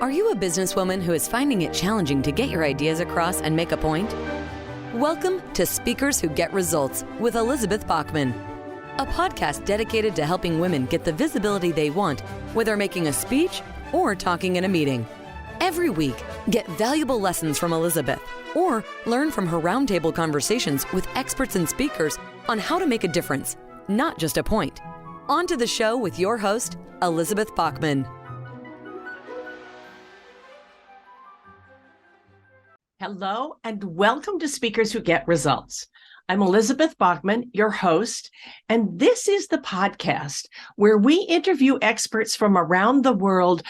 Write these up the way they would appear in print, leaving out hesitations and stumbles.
Are you a businesswoman who is finding it challenging to get your ideas across and make a point? Welcome to Speakers Who Get Results with Elizabeth Bachman, a podcast dedicated to helping women get the visibility they want, whether making a speech or talking in a meeting. Every week, get valuable lessons from Elizabeth or learn from her roundtable conversations with experts and speakers on how to make a difference, not just a point. On to the show with your host, Elizabeth Bachman. Hello, and welcome to Speakers Who Get Results. I'm Elizabeth Bachman, your host, and this is the podcast where we interview experts from around the world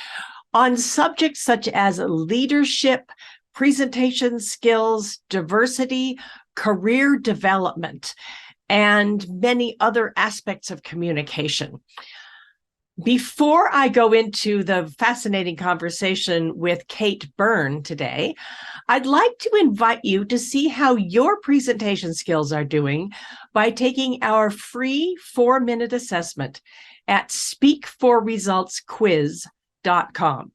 on subjects such as leadership, presentation skills, diversity, career development, and many other aspects of communication. Before I go into the fascinating conversation with Kate Byrne today, I'd like to invite you to see how your presentation skills are doing by taking our free 4-minute assessment at speakforresultsquiz.com.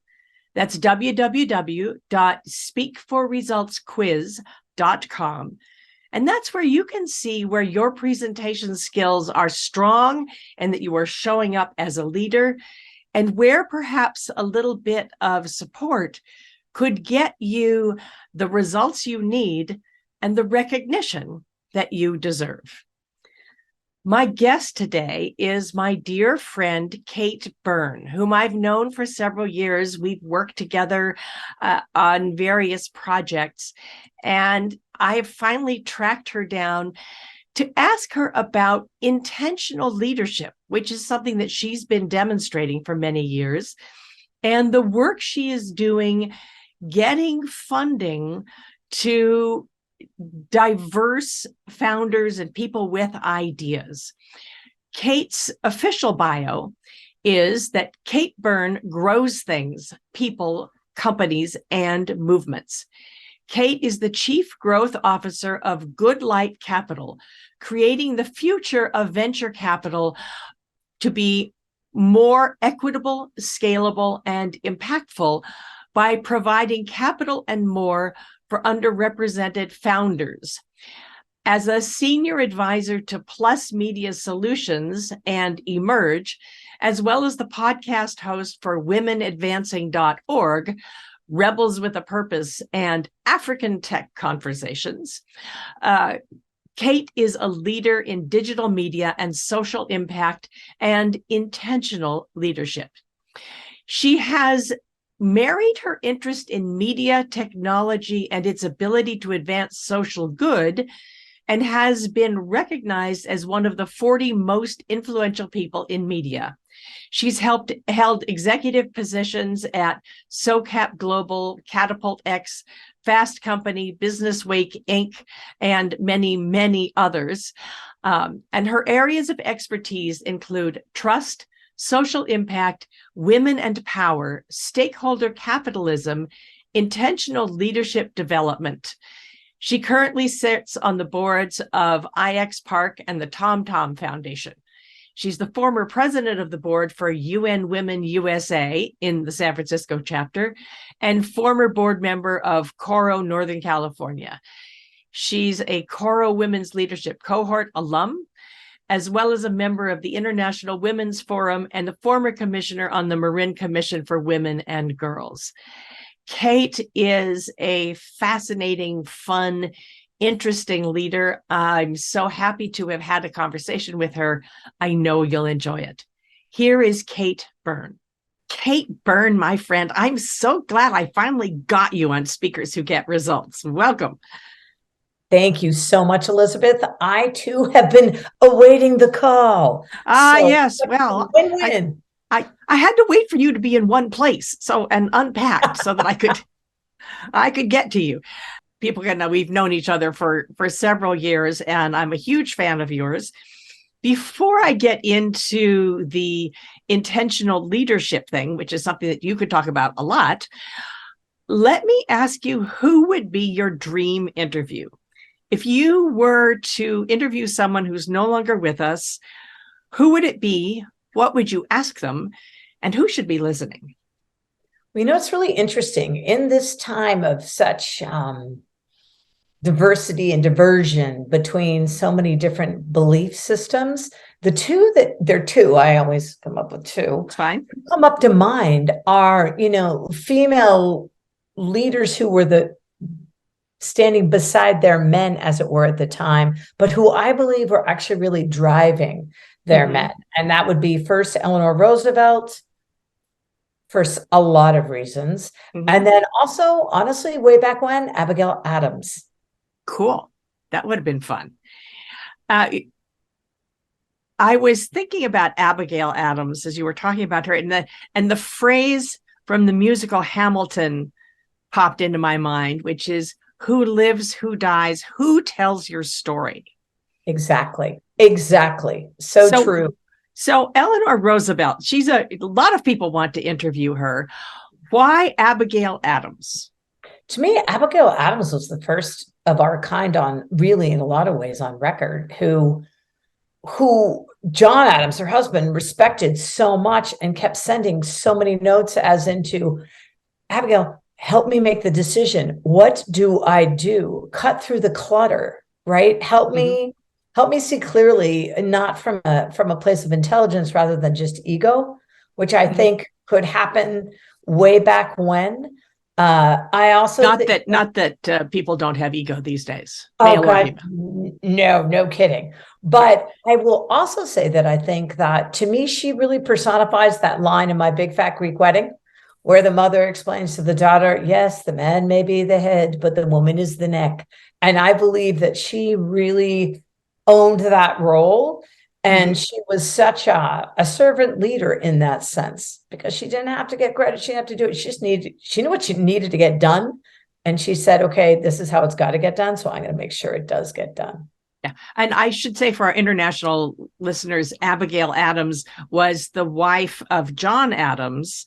That's www.speakforresultsquiz.com. And that's where you can see where your presentation skills are strong and that you are showing up as a leader, and where perhaps a little bit of support could get you the results you need and the recognition that you deserve. My guest today is my dear friend, Kate Byrne, whom I've known for several years. We've worked together on various projects, and I have finally tracked her down to ask her about intentional leadership, which is something that she's been demonstrating for many years, and the work she is doing getting funding to diverse founders and people with ideas. Kate's official bio is that Kate Byrne grows things, people, companies, and movements. Kate is the Chief Growth Officer of Goodlight Capital, creating the future of venture capital to be more equitable, scalable, and impactful by providing capital and more for underrepresented founders. As a senior advisor to Plus Media Solutions and Emerge, as well as the podcast host for womenadvancing.org, Rebels with a Purpose, and African Tech Conversations, Kate is a leader in digital media and social impact and intentional leadership. She has married her interest in media technology and its ability to advance social good, and has been recognized as one of the 40 most influential people in media. She's held executive positions at SoCap Global, Catapult X, Fast Company, Business Week, Inc., and many, many others. And her areas of expertise include trust, social impact, women and power, stakeholder capitalism, intentional leadership development. She currently sits on the boards of IX Park and the TomTom Foundation. She's the former president of the board for UN Women USA in the San Francisco chapter and former board member of Coro Northern California. She's a Coro Women's Leadership Cohort alum, as well as a member of the International Women's Forum and the former commissioner on the Marin Commission for Women and Girls. Kate is a fascinating, fun, interesting leader. I'm so happy to have had a conversation with her. I know you'll enjoy it. Here is Kate Byrne. Kate Byrne, my friend, I'm so glad I finally got you on Speakers Who Get Results. Welcome. Thank you so much, Elizabeth. I too have been awaiting the call. Yes. Well, win-win. I had to wait for you to be in one place and unpacked so that I could get to you. People can know we've known each other for several years, and I'm a huge fan of yours. Before I get into the intentional leadership thing, which is something that you could talk about a lot, let me ask you, who would be your dream interview? If you were to interview someone who's no longer with us, who would it be? What would you ask them? And who should be listening? It's really interesting in this time of such diversity and diversion between so many different belief systems. I always come up with two. It's fine. Come up to mind are, female leaders who were standing beside their men, as it were, at the time, but who I believe were actually really driving their men. And that would be first Eleanor Roosevelt, for a lot of reasons. And then also, honestly, way back when, Abigail Adams. Cool. That would have been fun. I was thinking about Abigail Adams as you were talking about her, and the phrase from the musical Hamilton popped into my mind, which is, who lives, who dies, who tells your story? Exactly. So true. So Eleanor Roosevelt, a lot of people want to interview her. Why Abigail Adams? To me, Abigail Adams was the first of our kind really, in a lot of ways, on record, who John Adams, her husband, respected so much and kept sending so many notes as into, Abigail, help me make the decision. What do I do? Cut through the clutter, right? Help me see clearly, not from a place of intelligence rather than just ego, which I think could happen way back when. I also not that people don't have ego these days. Oh God, no kidding. But I will also say that I think that, to me, she really personifies that line in My Big Fat Greek Wedding, where the mother explains to the daughter, yes, the man may be the head, but the woman is the neck. And I believe that she really owned that role. And she was such a servant leader in that sense, because she didn't have to get credit. She didn't have to do it. She knew what she needed to get done. And she said, okay, this is how it's got to get done. So I'm going to make sure it does get done. Yeah. And I should say, for our international listeners, Abigail Adams was the wife of John Adams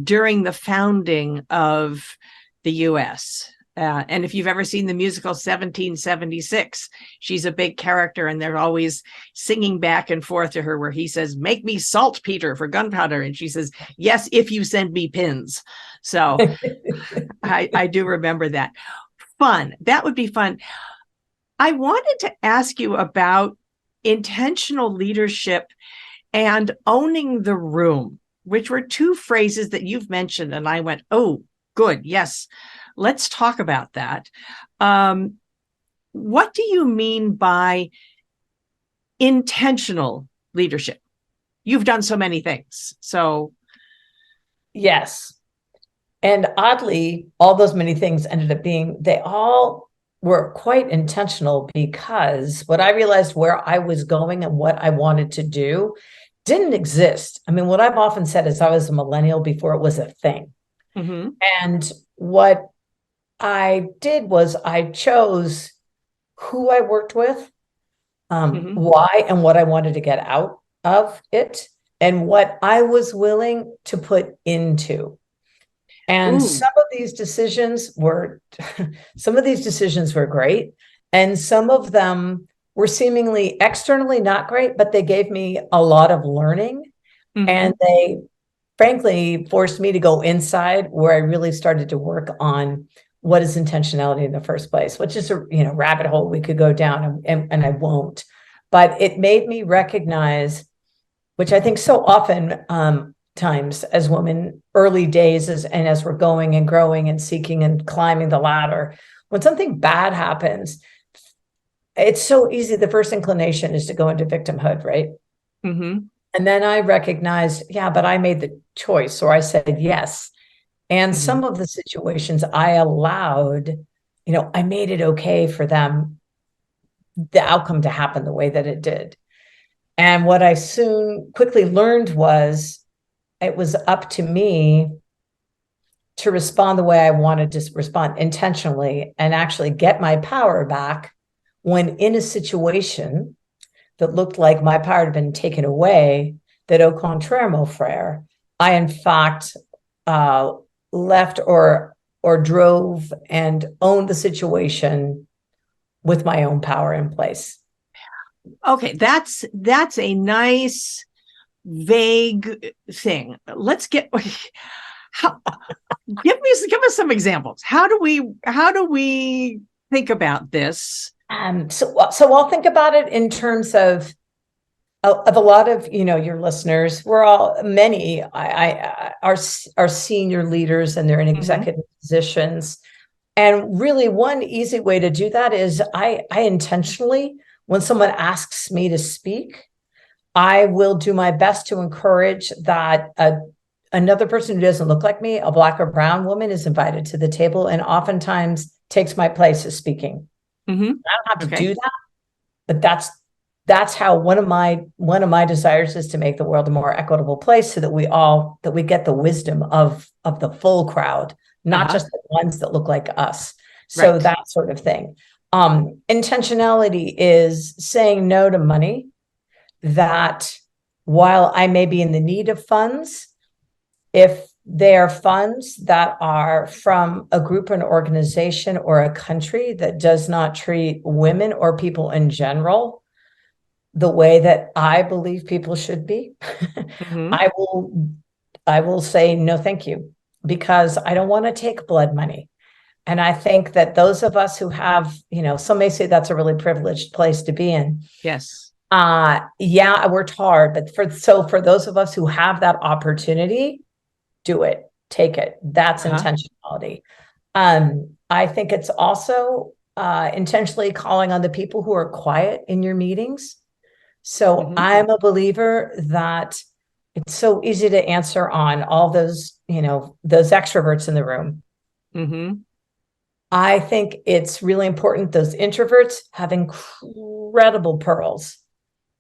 during the founding of the U.S. And if you've ever seen the musical 1776, she's a big character, and they're always singing back and forth to her, where he says, make me saltpeter for gunpowder. And she says, yes, if you send me pins. So I do remember that. Fun. That would be fun. I wanted to ask you about intentional leadership and owning the room, which were two phrases that you've mentioned. And I went, oh, good. Yes. Let's talk about that. What do you mean by intentional leadership? You've done so many things. So. Yes. And oddly, all those many things ended up being, they all were quite intentional, because what I realized, where I was going and what I wanted to do, didn't exist. I mean, what I've often said is I was a millennial before it was a thing. And what I did was I chose who I worked with, why and what I wanted to get out of it, and what I was willing to put into. And some of these decisions were great, and some of them were seemingly externally not great, but they gave me a lot of learning, and they frankly forced me to go inside, where I really started to work on what is intentionality in the first place, which is a rabbit hole we could go down, and I won't. But it made me recognize, which I think so often times as women, early days, and as we're going and growing and seeking and climbing the ladder, when something bad happens, it's so easy. The first inclination is to go into victimhood, right? And then I recognized, yeah, but I made the choice, or I said yes. And some of the situations I allowed, I made it okay for them, the outcome to happen the way that it did. And what I quickly learned was, it was up to me to respond the way I wanted to respond, intentionally, and actually get my power back when in a situation that looked like my power had been taken away, that au contraire, mon frère, I in fact left or drove and owned the situation with my own power in place. Okay, that's a nice vague thing. How, give us some examples. How do we think about this? So I'll think about it in terms of a lot of, your listeners. We're all, many are senior leaders, and they're in executive positions. And really, one easy way to do that is I intentionally, when someone asks me to speak, I will do my best to encourage that another person who doesn't look like me, a Black or brown woman, is invited to the table, and oftentimes takes my place as speaking. I don't have to do that, but that's how one of my desires is to make the world a more equitable place, so that we get the wisdom of the full crowd, not just the ones that look like us. So that sort of thing. Intentionality is saying no to money that, while I may be in the need of funds, if they are funds that are from a group, an organization, or a country that does not treat women or people in general the way that I believe people should be, I will say no, thank you, because I don't want to take blood money. And I think that those of us who have, some may say that's a really privileged place to be in. Yes. Yeah, I worked hard, but for those of us who have that opportunity, do it, take it. That's intentionality. I think it's also intentionally calling on the people who are quiet in your meetings. So I'm a believer that it's so easy to answer on all those, those extroverts in the room. I think it's really important. Those introverts have incredible pearls.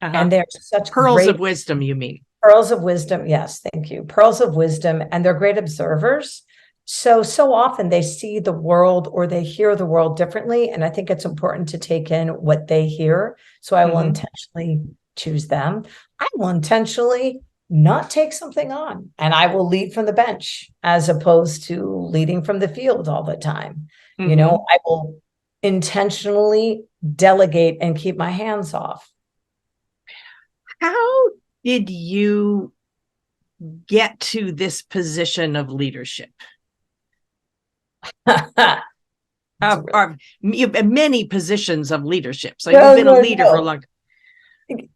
And they're such pearls of wisdom, you mean? Pearls of wisdom. Yes, thank you. Pearls of wisdom. And they're great observers. So often they see the world, or they hear the world differently. And I think it's important to take in what they hear. So I will intentionally choose them. I will intentionally not take something on, and I will lead from the bench as opposed to leading from the field all the time. I will intentionally delegate and keep my hands off. How did you get to this position of leadership? Many positions of leadership. So you've been a leader for a long time.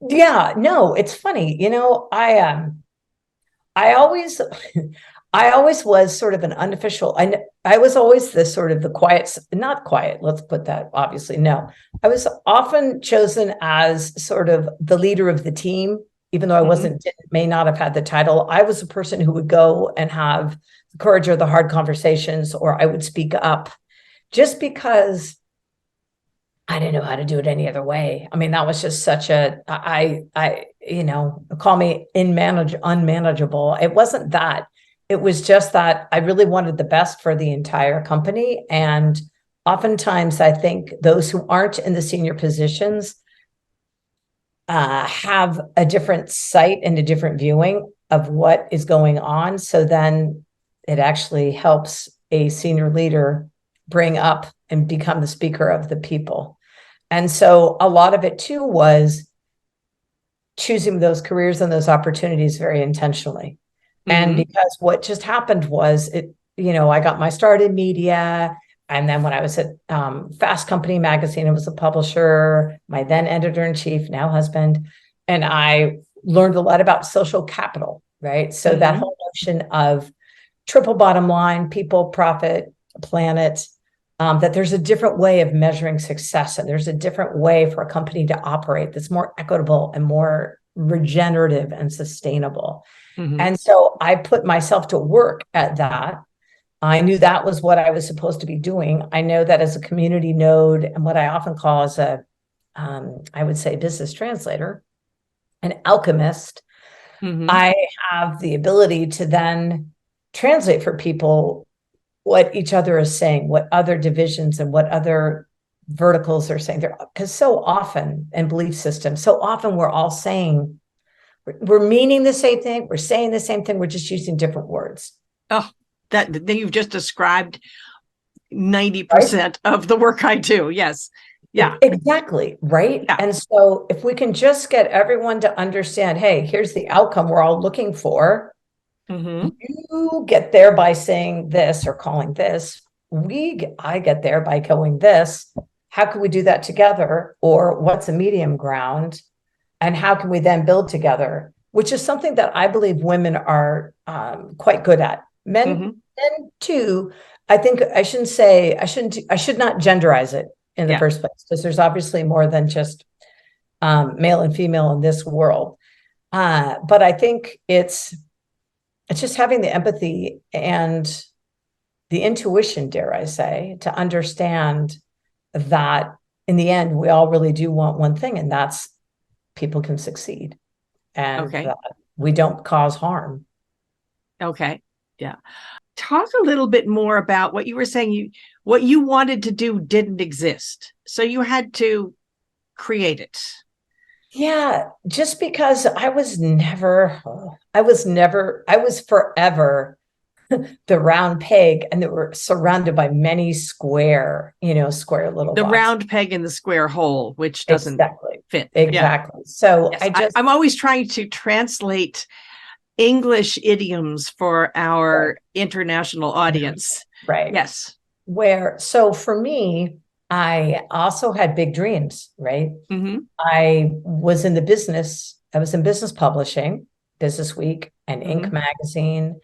Yeah, no, it's funny. I always was sort of an unofficial. I was always the sort of the quiet, not quiet. Let's put that, obviously. No, I was often chosen as sort of the leader of the team, even though I may not have had the title. I was a person who would go and have the courage or the hard conversations, or I would speak up, just because I didn't know how to do it any other way. I mean, that was just such call me unmanageable. It wasn't that. It was just that I really wanted the best for the entire company. And oftentimes I think those who aren't in the senior positions have a different sight and a different viewing of what is going on. So then it actually helps a senior leader bring up and become the speaker of the people. And so a lot of it too was choosing those careers and those opportunities very intentionally. And because what just happened was I got my start in media. And then when I was at Fast Company magazine, I was a publisher, my then editor-in-chief, now husband. And I learned a lot about social capital, right? So that whole notion of triple bottom line, people, profit, planet, that there's a different way of measuring success, and there's a different way for a company to operate that's more equitable and more regenerative and sustainable. And so I put myself to work at that. I knew that was what I was supposed to be doing. I know that as a community node, and what I often call as I would say, business translator, an alchemist, I have the ability to then translate for people what each other is saying, what other divisions and what other verticals are saying. Because so often, and belief systems, so often we're all saying, we're meaning the same thing, we're saying the same thing, we're just using different words. Oh, that you've just described 90% of the work I do. Yes. Yeah. Exactly. Right. Yeah. And so if we can just get everyone to understand, hey, here's the outcome we're all looking for, Mhm. You get there by saying this or calling this. I get there by going this. How can we do that together? Or what's a medium ground? And how can we then build together? Which is something that I believe women are quite good at. Men too. I think I should not genderize it in the first place, because there's obviously more than just male and female in this world. But I think it's just having the empathy and the intuition, dare I say, to understand that in the end, we all really do want one thing, and that's people can succeed and that we don't cause harm. Okay. Yeah. Talk a little bit more about what you were saying. What you wanted to do didn't exist, so you had to create it. Yeah, just because I was forever the round peg, and they were surrounded by many square little the boxes. Round peg in the square hole, which doesn't fit. Exactly. So yes, I'm always trying to translate English idioms for our international audience. Right. Yes. So for me, I also had big dreams, right? Mm-hmm. I was in business publishing, Business Week and Inc. magazine,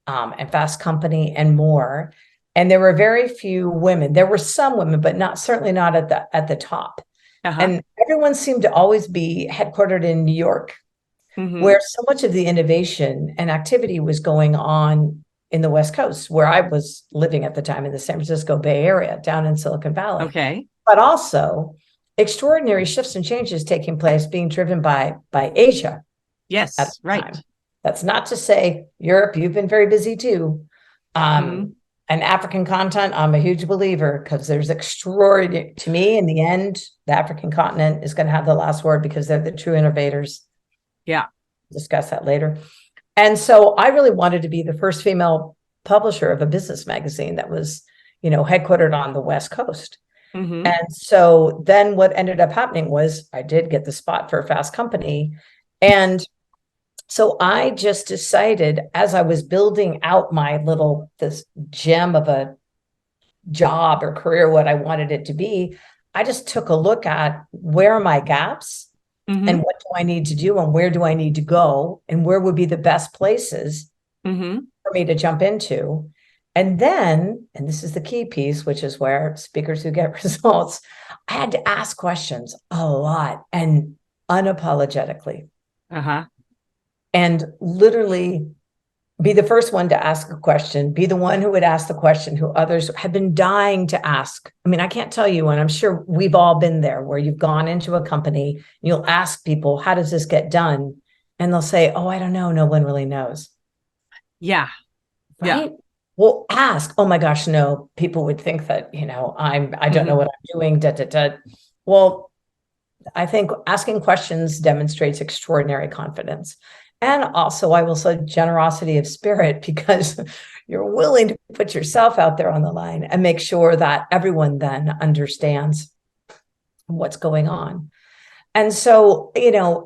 and Fast Company and more. And there were very few women. There were some women, but certainly not at the top. And everyone seemed to always be headquartered in New York, where so much of the innovation and activity was going on in the West Coast, where I was living at the time in the San Francisco Bay Area, down in Silicon Valley. Okay. But also extraordinary shifts and changes taking place, being driven by Asia. Yes, right. Time. That's not to say Europe, you've been very busy too. And African continent, I'm a huge believer, because there's extraordinary, to me, in the end, the African continent is going to have the last word, because they're the true innovators. Yeah. Discuss that later. And so I really wanted to be the first female publisher of a business magazine that was, headquartered on the West Coast. And so then what ended up happening was I did get the spot for Fast Company. And so I just decided, as I was building out this gem of a job or career, what I wanted it to be, I just took a look at where are my gaps and what do I need to do and where do I need to go and where would be the best places for me to jump into. And then, and this is the key piece, which is where speakers who get results, I had to ask questions a lot and unapologetically. And literally be the first one to ask a question, be the one who would ask the question who others have been dying to ask. I mean, I can't tell you, and I'm sure we've all been there, where you've gone into a company, and you'll ask people, how does this get done? And they'll say, oh, I don't know. No one really knows. Yeah. Right. Yeah. Well, ask. Oh my gosh, no. People would think that, I don't know what I'm doing. Well, I think asking questions demonstrates extraordinary confidence. And also, I will say, generosity of spirit, because you're willing to put yourself out there on the line and make sure that everyone then understands what's going on. And so,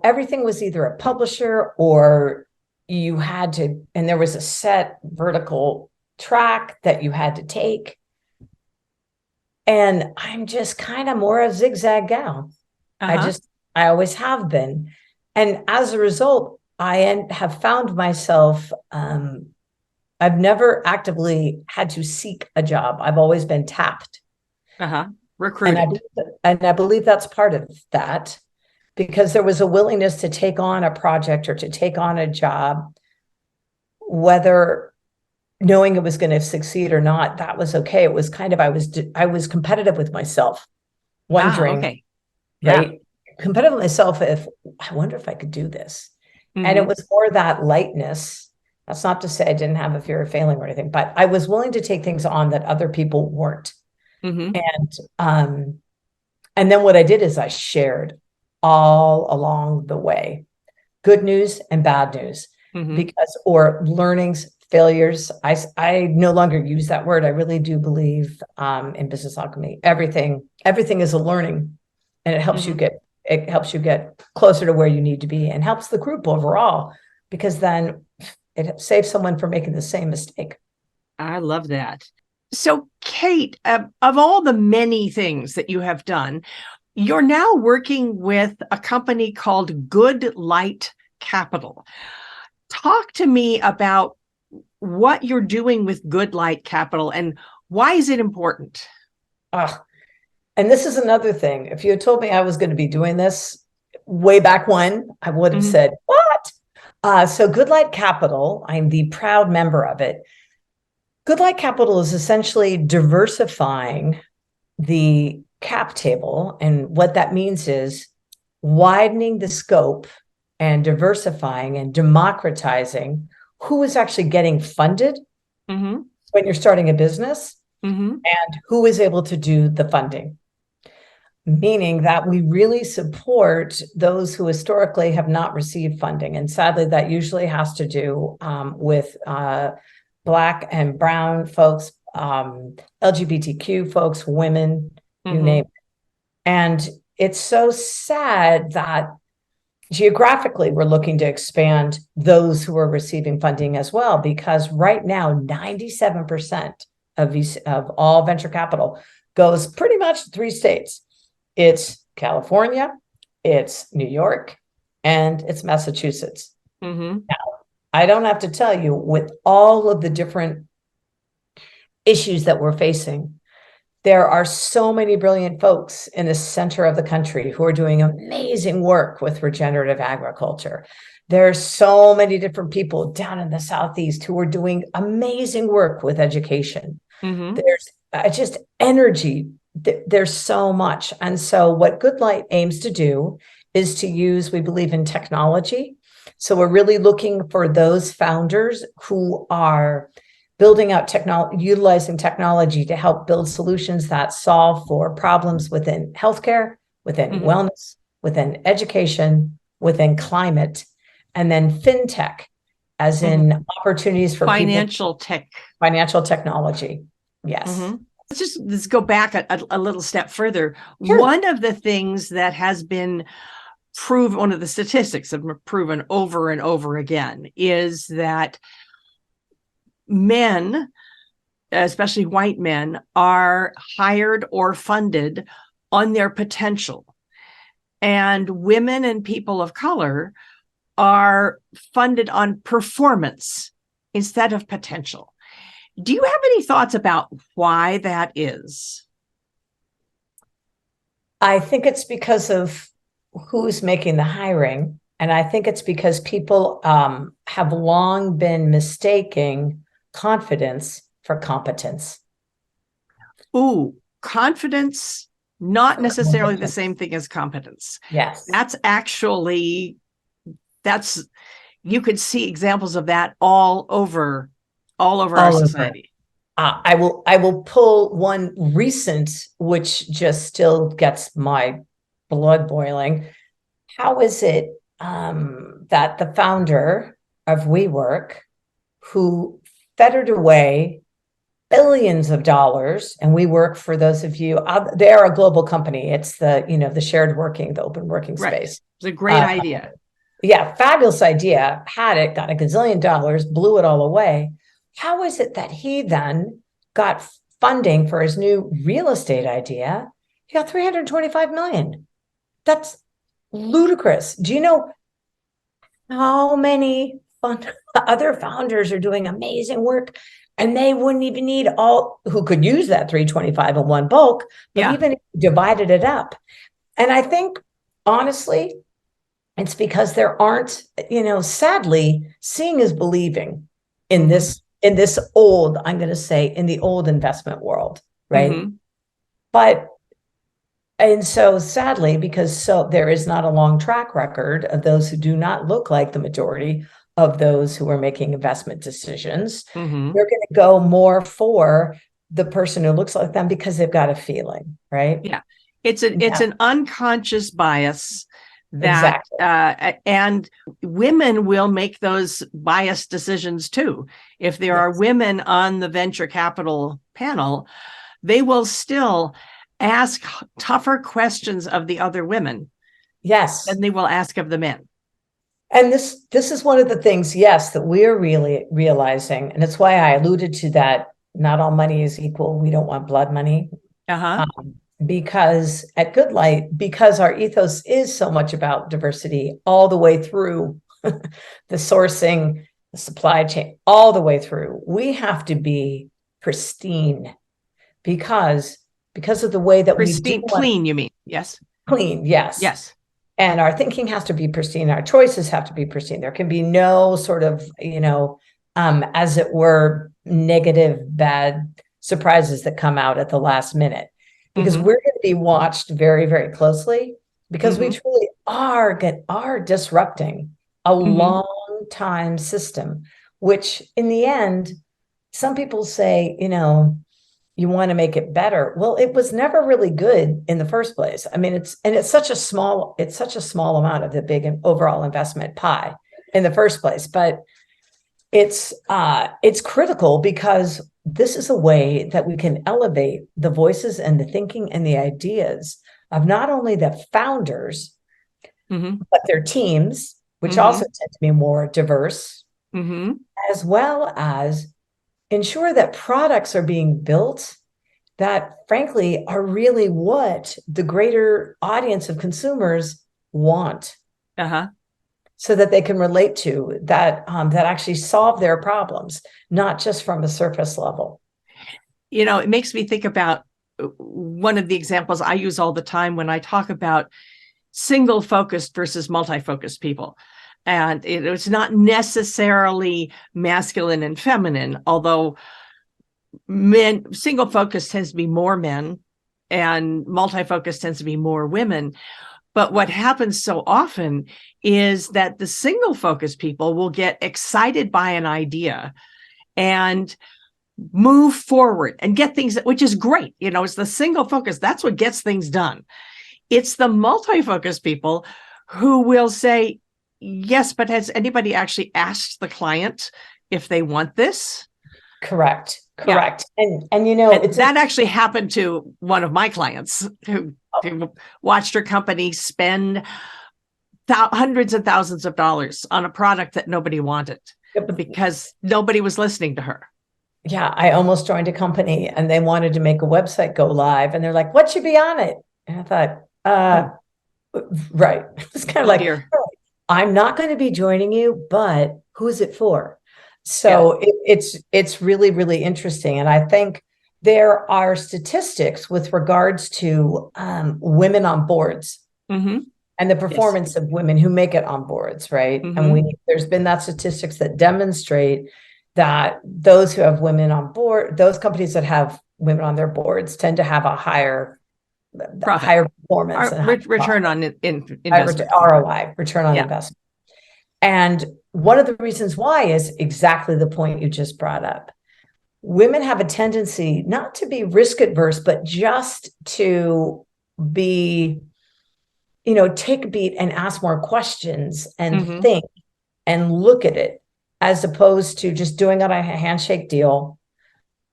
everything was either a publisher or you had to, and there was a set vertical track that you had to take. And I'm just kind of more a zigzag gal. I always have been. And as a result, I have found myself, I've never actively had to seek a job. I've always been tapped. Recruited. And I believe that's part of that, because there was a willingness to take on a project or to take on a job, whether knowing it was going to succeed or not, that was okay. It was kind of, I was competitive with myself, wondering, right? Competitive with myself, I wonder if I could do this. And it was more that lightness. That's not to say I didn't have a fear of failing or anything, but I was willing to take things on that other people weren't. And then what I did is I shared all along the way, good news and bad news, or learnings, failures. I no longer use that word. I really do believe in business alchemy. Everything is a learning, and it helps you get closer to where you need to be, and helps the group overall, because then It saves someone from making the same mistake. I love that. So, Kate, of all the many things that you have done, you're now working with a company called Goodlight Capital. Talk to me about what you're doing with Goodlight Capital and why is it important? And this is another thing. If you had told me I was going to be doing this way back when, I would have said, what? So Goodlight Capital, I'm the proud member of it. Goodlight Capital is essentially diversifying the cap table. And what that means is widening the scope and diversifying and democratizing who is actually getting funded when you're starting a business and who is able to do the funding. Meaning that we really support those who historically have not received funding. And sadly, that usually has to do with Black and brown folks, LGBTQ folks, women, you name it. And it's so sad that geographically we're looking to expand those who are receiving funding as well, because right now, 97% of all venture capital goes pretty much to 3 states. It's California, it's New York, and it's Massachusetts. Now, I don't have to tell you, with all of the different issues that we're facing, there are so many brilliant folks in the center of the country who are doing amazing work with regenerative agriculture. There are so many different people down in the Southeast who are doing amazing work with education. There's just energy. There's so much. And so what Goodlight aims to do is to use, we believe in technology. So we're really looking for those founders who are building out technology, utilizing technology to help build solutions that solve for problems within healthcare, within wellness, within education, within climate, and then fintech, as in opportunities for financial technology. Yes. Let's go back a little step further. Sure. One of the things that has been proven, one of the statistics have been proven over and over again, is that men, especially white men, are hired or funded on their potential. And women and people of color are funded on performance instead of potential. Do you have any thoughts about why that is? I think it's because of who's making the hiring. And I think it's because people have long been mistaking confidence for competence. Ooh, confidence, not necessarily the same thing as competence. Yes. You could see examples of that all over our society. I will pull one recent, which just still gets my blood boiling. How is it that the founder of WeWork, who fettered away billions of dollars, and WeWork, for those of you, they are a global company. It's the shared working, the open working space. It's a great idea. Yeah, fabulous idea. Had it, got $1 gazillion, blew it all away. How is it that he then got funding for his new real estate idea? He got $325 million. That's ludicrous. Do you know how many other founders are doing amazing work, and they wouldn't even need who could use that 325 in one bulk, but even if you divided it up. And I think, honestly, it's because there aren't, sadly, seeing is believing in this old, I'm going to say, in the old investment world, right? And so sadly, because there is not a long track record of those who do not look like the majority of those who are making investment decisions, they're going to go more for the person who looks like them because they've got a feeling, right? Yeah. It's an unconscious bias that, and women will make those biased decisions too. If there are women on the venture capital panel, they will still ask tougher questions of the other women. Yes. Than they will ask of the men. And this is one of the things, yes, that we're really realizing, and it's why I alluded to that. Not all money is equal. We don't want blood money. Uh-huh. Because at Goodlight, because our ethos is so much about diversity all the way through the sourcing, the supply chain, all the way through, we have to be pristine because of the way that Pristine, clean, you mean? Yes. Clean, yes. Yes. And our thinking has to be pristine. Our choices have to be pristine. There can be no sort of, as it were, negative, bad surprises that come out at the last minute, because we're going to be watched very, very closely, because we truly are disrupting a long time system, which in the end, some people say, you want to make it better. Well, it was never really good in the first place. I mean, it's such a small amount of the big and overall investment pie in the first place, but it's critical, because this is a way that we can elevate the voices and the thinking and the ideas of not only the founders, but their teams, which also tend to be more diverse, as well as ensure that products are being built that, frankly, are really what the greater audience of consumers want, so that they can relate to that, that actually solve their problems, not just from a surface level. It makes me think about one of the examples I use all the time when I talk about single-focused versus multi-focused people. And it's not necessarily masculine and feminine, although single focus tends to be more men and multi-focus tends to be more women. But what happens so often is that the single focus people will get excited by an idea and move forward and get things, which is great. It's the single focus. That's what gets things done. It's the multi-focus people who will say, yes, but has anybody actually asked the client if they want this? Correct. Yeah. And that actually happened to one of my clients who watched her company spend hundreds of thousands of dollars on a product that nobody wanted because nobody was listening to her. Yeah, I almost joined a company and they wanted to make a website go live, and they're like, what should be on it? And I thought, right. It's kind of I'm not going to be joining you, but who is it for? So it's really, really interesting. And I think there are statistics with regards to women on boards and the performance of women who make it on boards, right? And there's been that statistics that demonstrate that those who have women on board, those companies that have women on their boards tend to have a higher performance and return on investment. ROI, return on investment. And one of the reasons why is exactly the point you just brought up. Women have a tendency not to be risk adverse, but just to be, take a beat and ask more questions and think and look at it, as opposed to just doing it on a handshake deal.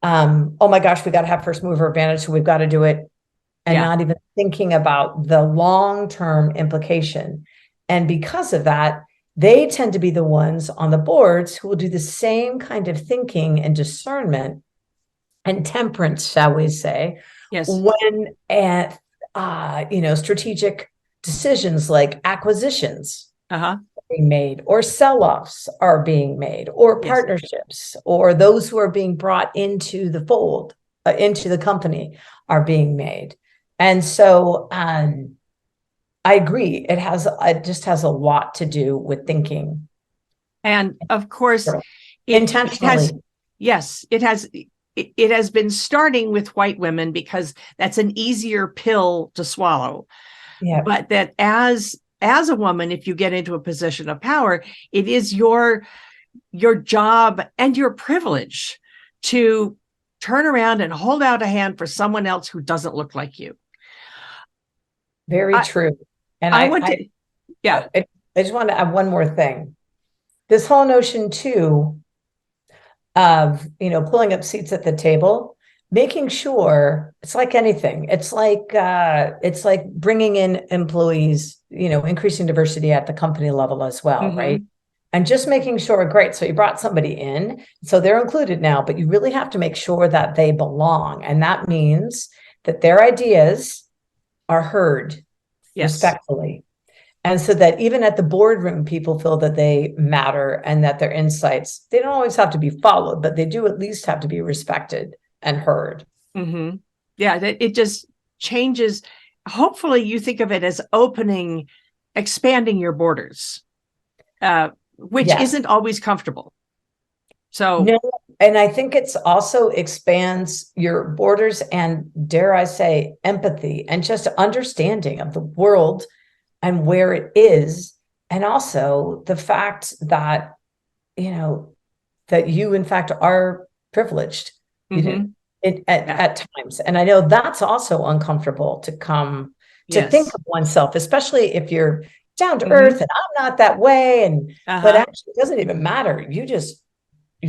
Oh my gosh, we got to have first mover advantage, so we've got to do it. And not even thinking about the long-term implication. And because of that, they tend to be the ones on the boards who will do the same kind of thinking and discernment and temperance, shall we say, when strategic decisions like acquisitions are being made, or sell-offs are being made, or partnerships, or those who are being brought into the fold, into the company, are being made. And so I agree. It just has a lot to do with thinking. And of course, intentionally. It has been starting with white women because that's an easier pill to swallow. Yeah. But that as a woman, if you get into a position of power, it is your job and your privilege to turn around and hold out a hand for someone else who doesn't look like you. Very true. And I just want to add one more thing. This whole notion too of, pulling up seats at the table making sure it's like anything. It's like bringing in employees, increasing diversity at the company level as well, right? And just making sure, great. So you brought somebody in, so they're included now, but you really have to make sure that they belong. And that means that their ideas are heard respectfully. And so that even at the boardroom, people feel that they matter and that their insights, they don't always have to be followed, but they do at least have to be respected and heard. Yeah, it just changes. Hopefully you think of it as expanding your borders. Which isn't always comfortable. So no, and I think it's also expands your borders and, dare I say, empathy and just understanding of the world and where it is. And also the fact that, that you in fact are privileged at times. And I know that's also uncomfortable to come to think of oneself, especially if you're down to earth and I'm not that way. And but actually it doesn't even matter. You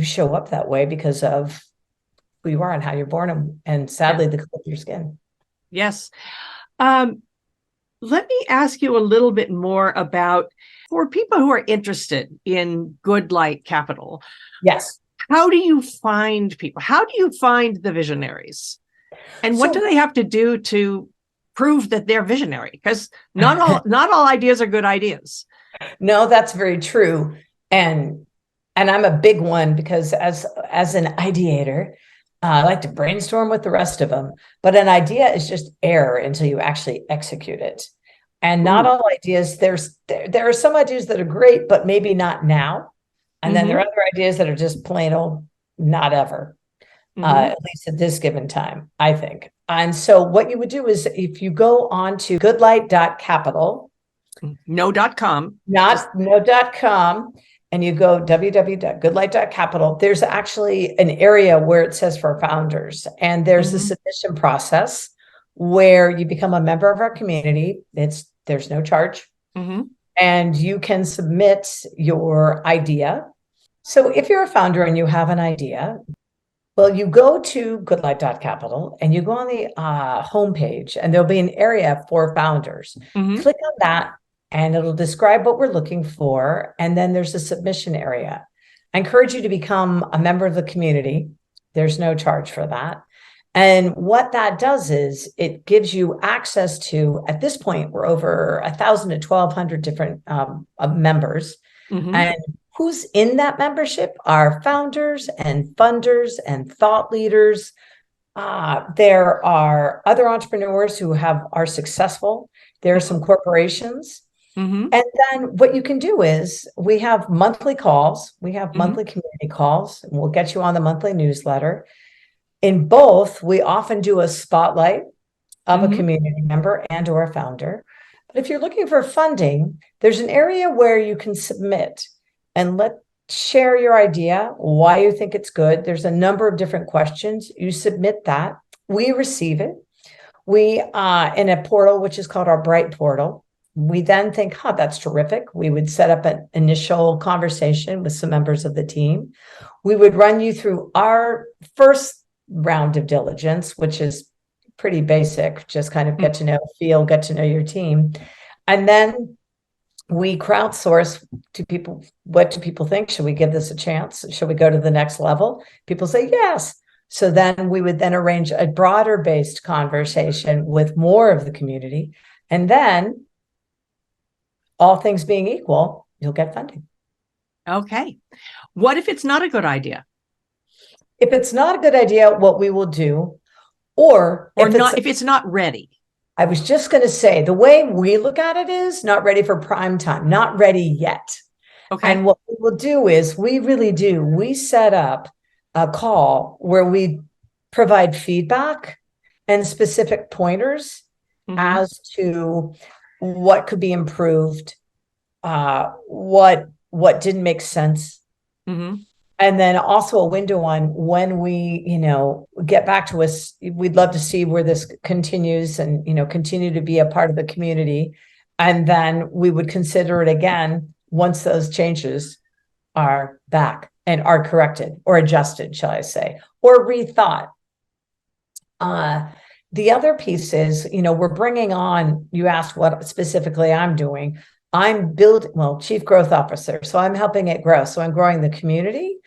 show up that way because of who you are and how you're born and sadly the color of your skin. Yes. Let me ask you a little bit more about, for people who are interested in Goodlight Capital. Yes. How do you find people? How do you find the visionaries? And what do they have to do to prove that they're visionary? Because not all ideas are good ideas. No, that's very true. And I'm a big one because as an ideator, I like to brainstorm with the rest of them, but an idea is just air until you actually execute it. And not all ideas, there are some ideas that are great, but maybe not now. And then there are other ideas that are just plain old not ever, at least at this given time, I think. And so what you would do is if you go on to goodlight.capital, no.com, no.com, and you go www.goodlight.capital, there's actually an area where it says for founders, and there's a submission process where you become a member of our community. There's no charge, and you can submit your idea. So if you're a founder and you have an idea, well, you go to goodlight.capital and you go on the homepage, and there'll be an area for founders. Click on that, and it'll describe what we're looking for. And then there's a submission area. I encourage you to become a member of the community. There's no charge for that. And what that does is it gives you access to, at this point, we're over 1,000 to 1,200 different members. And who's in that membership are founders and funders and thought leaders. There are other entrepreneurs who are successful. There are some corporations. And then what you can do is we have monthly calls. We have monthly community calls, and we'll get you on the monthly newsletter. In both, we often do a spotlight of a community member and or a founder. But if you're looking for funding, there's an area where you can submit and share your idea, why you think it's good. There's a number of different questions. You submit that. We receive it. We, in a portal, which is called our Bright portal, we then think, that's terrific. We would set up an initial conversation with some members of the team. We would run you through our first round of diligence, which is pretty basic, just kind of get to know your team. And then we crowdsource to people. What do people think? Should we give this a chance? Should we go to the next level? People say yes. So then we would then arrange a broader based conversation with more of the community. And then all things being equal, you'll get funding. Okay. What if it's not a good idea? If it's not a good idea, what we will do, if it's not ready. I was just going to say, the way we look at it is not ready for prime time, not ready yet. Okay. And what we will do is we set up a call where we provide feedback and specific pointers as to what could be improved, what didn't make sense. And then also a window on when we, get back to us. We'd love to see where this continues and, continue to be a part of the community. And then we would consider it again once those changes are back and are corrected or adjusted, shall I say, or rethought. The other piece is, we're bringing on, you asked what specifically I'm doing. I'm chief growth officer. So I'm helping it grow. So I'm growing the community.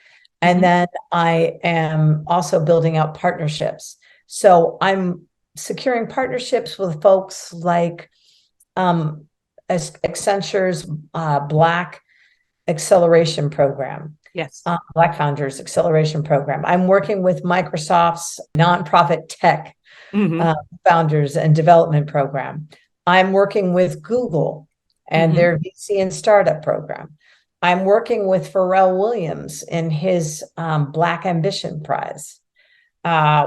And then I am also building out partnerships. So I'm securing partnerships with folks like Accenture's Black Acceleration Program. Yes. Black Founders Acceleration Program. I'm working with Microsoft's nonprofit tech founders and development program. I'm working with Google and their VC and startup program. I'm working with Pharrell Williams in his Black Ambition Prize.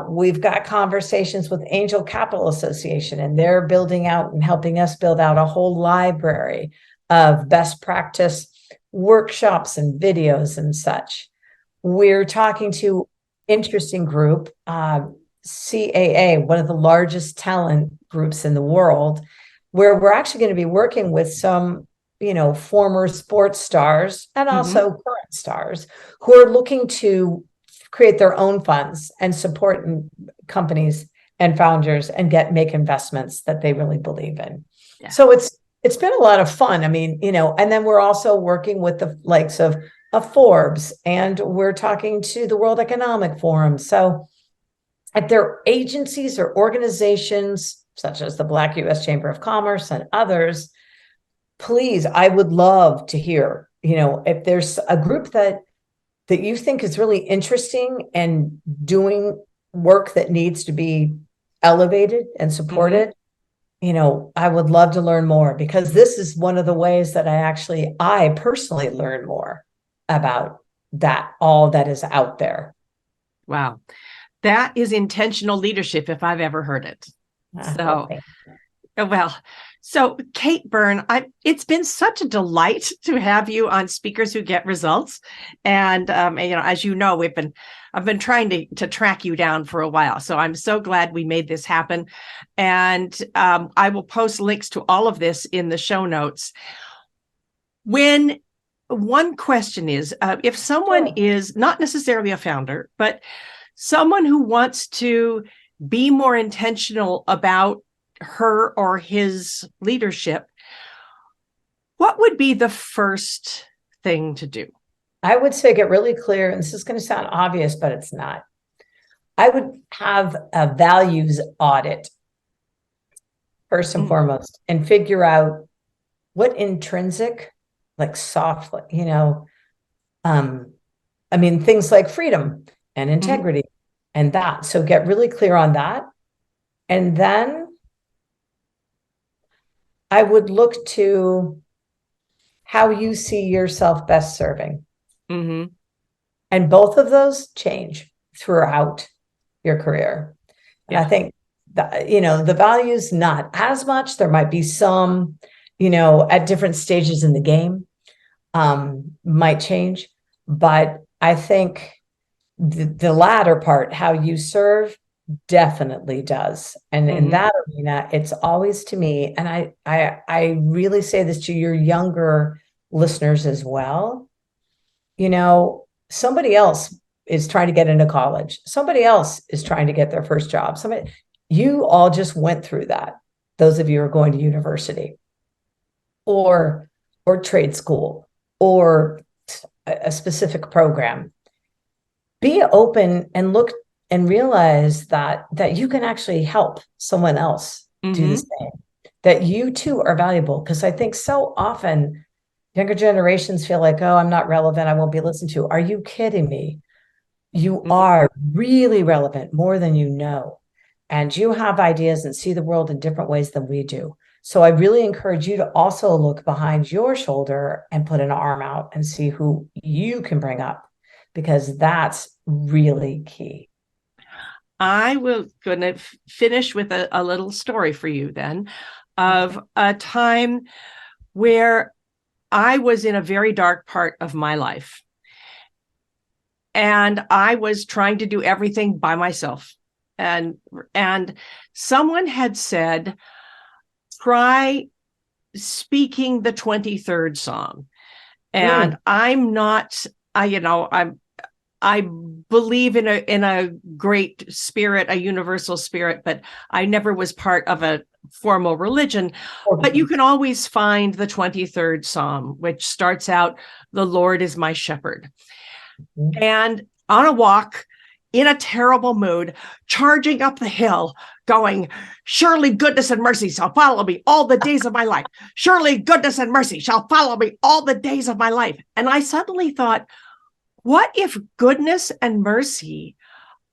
We've got conversations with Angel Capital Association, and they're building out and helping us build out a whole library of best practice workshops and videos and such. We're talking to interesting group, CAA, one of the largest talent groups in the world, where we're actually going to be working with some, former sports stars and also current stars who are looking to create their own funds and support companies and founders and make investments that they really believe in. Yeah. So it's been a lot of fun. I mean, and then we're also working with the likes of Forbes, and we're talking to the World Economic Forum. So if there are agencies or organizations such as the Black U.S. Chamber of Commerce and others, please, I would love to hear, if there's a group that you think is really interesting and doing work that needs to be elevated and supported, I would love to learn more, because this is one of the ways that I personally learn more about all that is out there. Wow. That is intentional leadership if I've ever heard it. So Kate Byrne, it's been such a delight to have you on Speakers Who Get Results. And, as you know, I've been trying to track you down for a while. So I'm so glad we made this happen. And I will post links to all of this in the show notes. One question is, if someone is not necessarily a founder, but someone who wants to be more intentional about her or his leadership, what would be the first thing to do? I would say get really clear, and this is going to sound obvious, but it's not. I would have a values audit first and foremost, and figure out what intrinsic, like soft, things like freedom and integrity and that. So get really clear on that. And then I would look to how you see yourself best serving. And both of those change throughout your career. And I think that, the values, not as much. There might be some, at different stages in the game, might change. But I think the latter part, how you serve, definitely does. And in that arena, it's always, to me, and I really say this to your younger listeners as well, somebody else is trying to get into college. Somebody else is trying to get their first job. You all just went through that. Those of you who are going to university or trade school or a specific program. Be open and look and realize that you can actually help someone else do the same, that you too are valuable. Because I think so often younger generations feel like, oh, I'm not relevant, I won't be listened to. Are you kidding me? You are really relevant, more than you know. And you have ideas and see the world in different ways than we do. So I really encourage you to also look behind your shoulder and put an arm out and see who you can bring up, because that's really key. I will going to finish with a little story for you then of a time where I was in a very dark part of my life. And I was trying to do everything by myself. And someone had said, try speaking the 23rd Psalm. And I'm not, I believe in a great spirit, a universal spirit, but I never was part of a formal religion. But you can always find the 23rd Psalm, which starts out, "The Lord is my shepherd." And on a walk, in a terrible mood, charging up the hill, going, "Surely goodness and mercy shall follow me all the days of my life. Surely goodness and mercy shall follow me all the days of my life." And I suddenly thought, what if goodness and mercy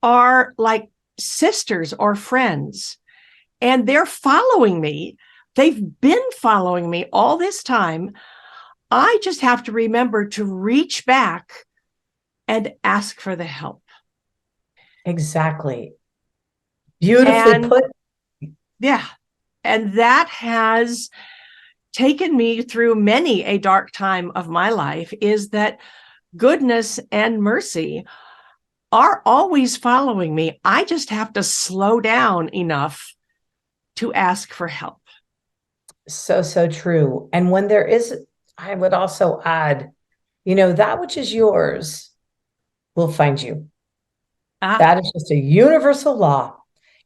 are like sisters or friends, and they're following me? They've been following me all this time. I just have to remember to reach back and ask for the help. Exactly. Beautifully put. Yeah. And that has taken me through many a dark time of my life, is that goodness and mercy are always following me. I just have to slow down enough to ask for help. So true. And when there is, I would also add, that which is yours will find you. That is just a universal law.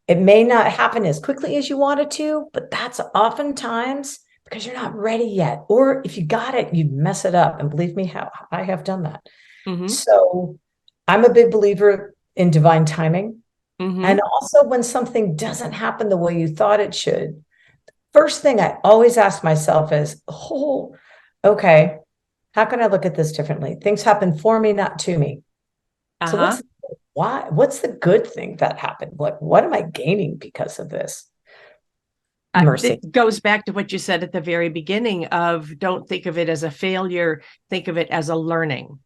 It may not happen as quickly as you want it to, but that's oftentimes because you're not ready yet. Or if you got it, you mess it up. And believe me, how I have done that. Mm-hmm. So I'm a big believer in divine timing. Mm-hmm. And also when something doesn't happen the way you thought it should, first thing I always ask myself is, okay, how can I look at this differently? Things happen for me, not to me. So what's the good thing that happened? What am I gaining because of this? Mercy. It goes back to what you said at the very beginning of, don't think of it as a failure, think of it as a learning.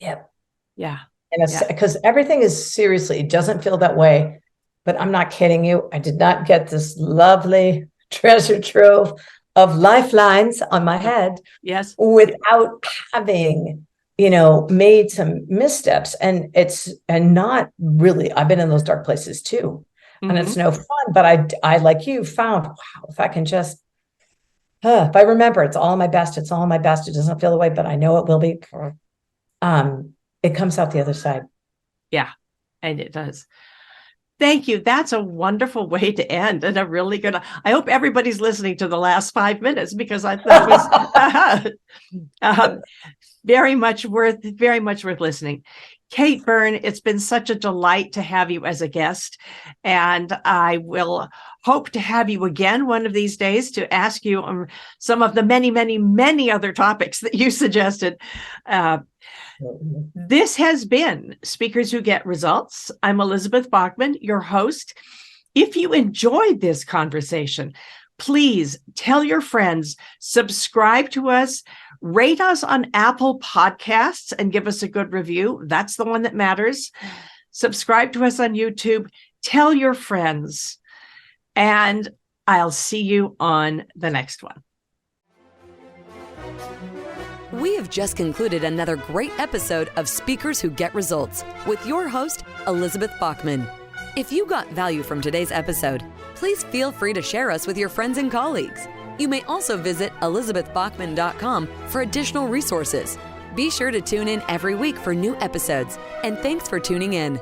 Yep. Yeah. And because everything is, seriously, it doesn't feel that way, but I'm not kidding you. I did not get this lovely treasure trove of lifelines on my head without having made some missteps. And not really, I've been in those dark places too. Mm-hmm. And it's no fun, but I, like you, found, wow, if I can just, if I remember, it's all my best. It's all my best. It doesn't feel the way, but I know it will be. It comes out the other side. Yeah. And it does. Thank you. That's a wonderful way to end, and a really good. I hope everybody's listening to the last 5 minutes, because I thought it was very much worth listening. Kate Byrne, it's been such a delight to have you as a guest, and I will hope to have you again one of these days to ask you some of the many, many, many other topics that you suggested. This has been Speakers Who Get Results. I'm Elizabeth Bachman, your host. If you enjoyed this conversation, please tell your friends, subscribe to us, rate us on Apple Podcasts, and give us a good review. That's the one that matters. Subscribe to us on YouTube. Tell your friends. And I'll see you on the next one. We have just concluded another great episode of Speakers Who Get Results with your host, Elizabeth Bachman. If you got value from today's episode, please feel free to share us with your friends and colleagues. You may also visit elizabethbachman.com for additional resources. Be sure to tune in every week for new episodes, and thanks for tuning in.